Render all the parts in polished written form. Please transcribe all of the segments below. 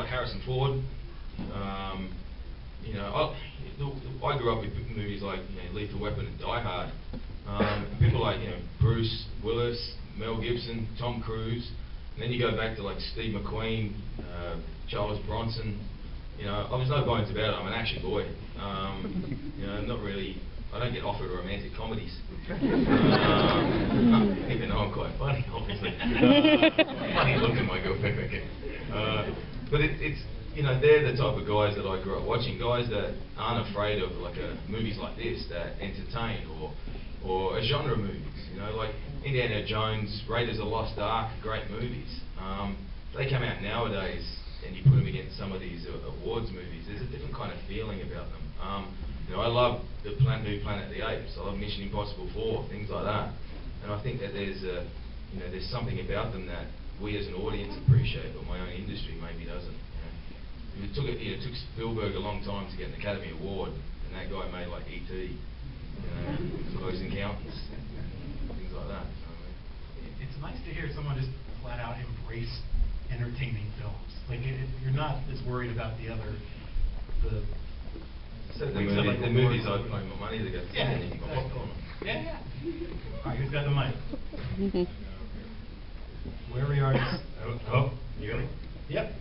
like Harrison Ford. You know, I grew up with movies like, you know, Lethal Weapon and Die Hard. People like, you know, Bruce Willis, Mel Gibson, Tom Cruise, and then you go back to like Steve McQueen, Charles Bronson. You know, there's no bones about it. I'm an action boy. You know, not really. I don't get offered romantic comedies. Even though I'm quite funny, obviously. Funny looking, my girlfriend. But it's, you know, they're the type of guys that I grew up watching. Guys that aren't afraid of like movies like this that entertain, or a genre movies. You know, like Indiana Jones, Raiders of the Lost Ark, great movies. They come out nowadays, and you put them against some of these awards movies. There's a different kind of feeling about them. You know, I love the new Planet of the Apes. I love Mission Impossible 4, things like that. And I think that there's you know, there's something about them that we as an audience appreciate, but my own industry maybe doesn't. You know, it took Spielberg a long time to get an Academy Award, and that guy made like E.T., you know, Close Encounters, things like that. It's nice to hear someone just flat out embrace entertaining films. Like you're not as worried about the movies I'd pay my money to go see. Yeah, And popcorn. yeah. All right, who's got the mic? Where we are? Oh, you got it? Yep.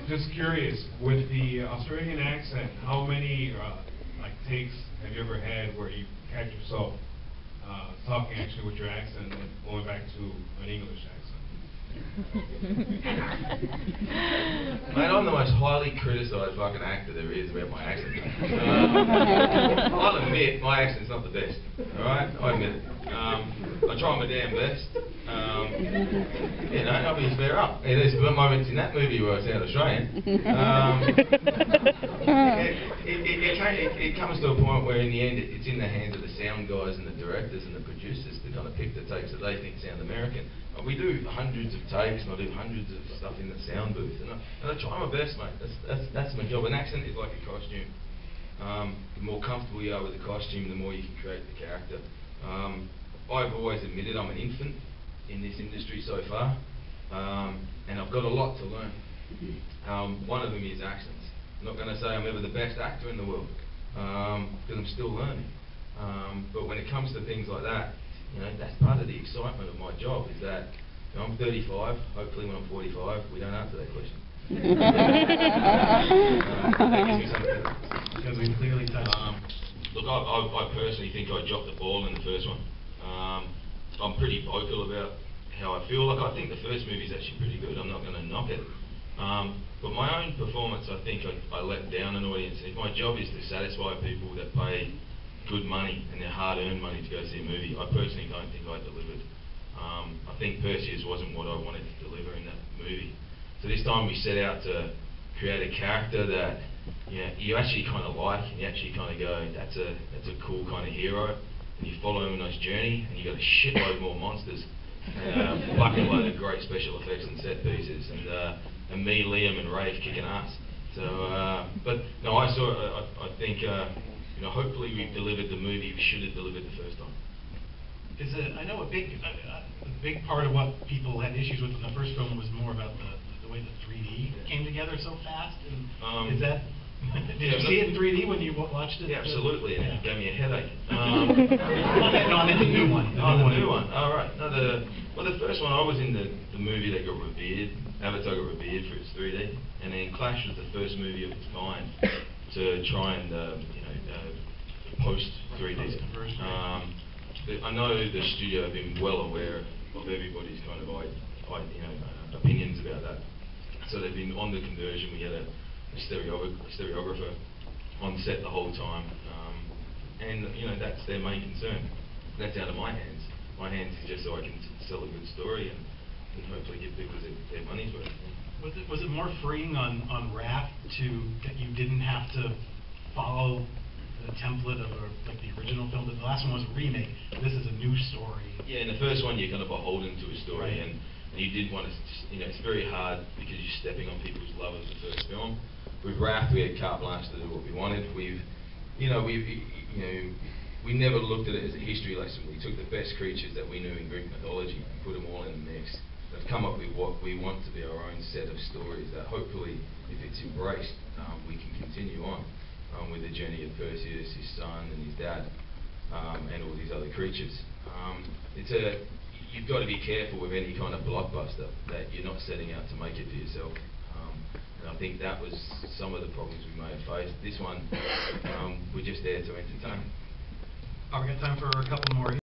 Just curious, with the Australian accent, how many like takes have you ever had where you catch yourself talking actually with your accent and going back to an English accent? Mate, I'm the most highly criticised fucking actor there is about my accent. I'll admit my accent's not the best. Alright? I admit it. I try my damn best. You know, I'll be fair up. There's moments in that movie where I sound Australian. It comes to a point where in the end it's in the hands of the sound guys and the directors and the producers to kind of pick the takes that they think sound American. We do hundreds of takes, and I do hundreds of stuff in the sound booth, and I try my best, mate. That's my job. An accent is like a costume. The more comfortable you are with the costume, the more you can create the character. I've always admitted I'm an infant in this industry so far, and I've got a lot to learn. One of them is accents. I'm not going to say I'm ever the best actor in the world, because I'm still learning. But when it comes to things like that, you know, that's part of the excitement of my job, is that, you know, I'm 35, hopefully when I'm 45, we don't answer that question. That gives me something. Because we clearly touched. Look, I personally think I dropped the ball in the first one. I'm pretty vocal about how I feel. Like, I think the first movie's actually pretty good, I'm not going to knock it. But my own performance, I think I let down an audience. If my job is to satisfy people that pay good money and their hard-earned money to go see a movie, I personally don't think I delivered. I think Perseus wasn't what I wanted to deliver in that movie. So this time we set out to create a character that, you know, you actually kind of like, and you actually kind of go, that's a cool kind of hero, and you follow him on his journey, and you got a shitload more monsters, and a bucket load of great special effects and set pieces, and me, Liam, and Rafe kicking ass. So, but no, I think. You know, hopefully we've delivered the movie we should have delivered the first time. I know a big part of what people had issues with in the first film was more about the way the 3D came together so fast. And is that, did you see it in 3D when you watched it? Yeah, absolutely. Yeah. It gave me a headache. No, I meant the new one. The new one. All right. No, the first one, I was in the movie that got revered. Avatar got revered for its 3D, and then Clash was the first movie of its kind to try and post 3D. I know the studio have been well aware of everybody's kind of opinions about that. So they've been on the conversion. We had a stereographer on set the whole time, and you know, that's their main concern. That's out of my hands. My hands is just so I can sell a good story and hopefully give people their money's worth. Was it more freeing on Wrath that you didn't have to follow the template of like the original film? The last one was a remake. This is a new story. Yeah, in the first one you're kind of beholden to a story, right. and you did want to, you know, it's very hard because you're stepping on people's love of the first film. With Wrath we had carte blanche to do what we wanted. We never looked at it as a history lesson. We took the best creatures that we knew in Greek mythology and put them all in the mix. have come up with what we want to be our own set of stories that hopefully, if it's embraced, we can continue on with the journey of Perseus, his son and his dad, and all these other creatures. You've got to be careful with any kind of blockbuster that you're not setting out to make it for yourself. And I think that was some of the problems we may have faced. This one, we're just there to entertain. We got time for a couple more.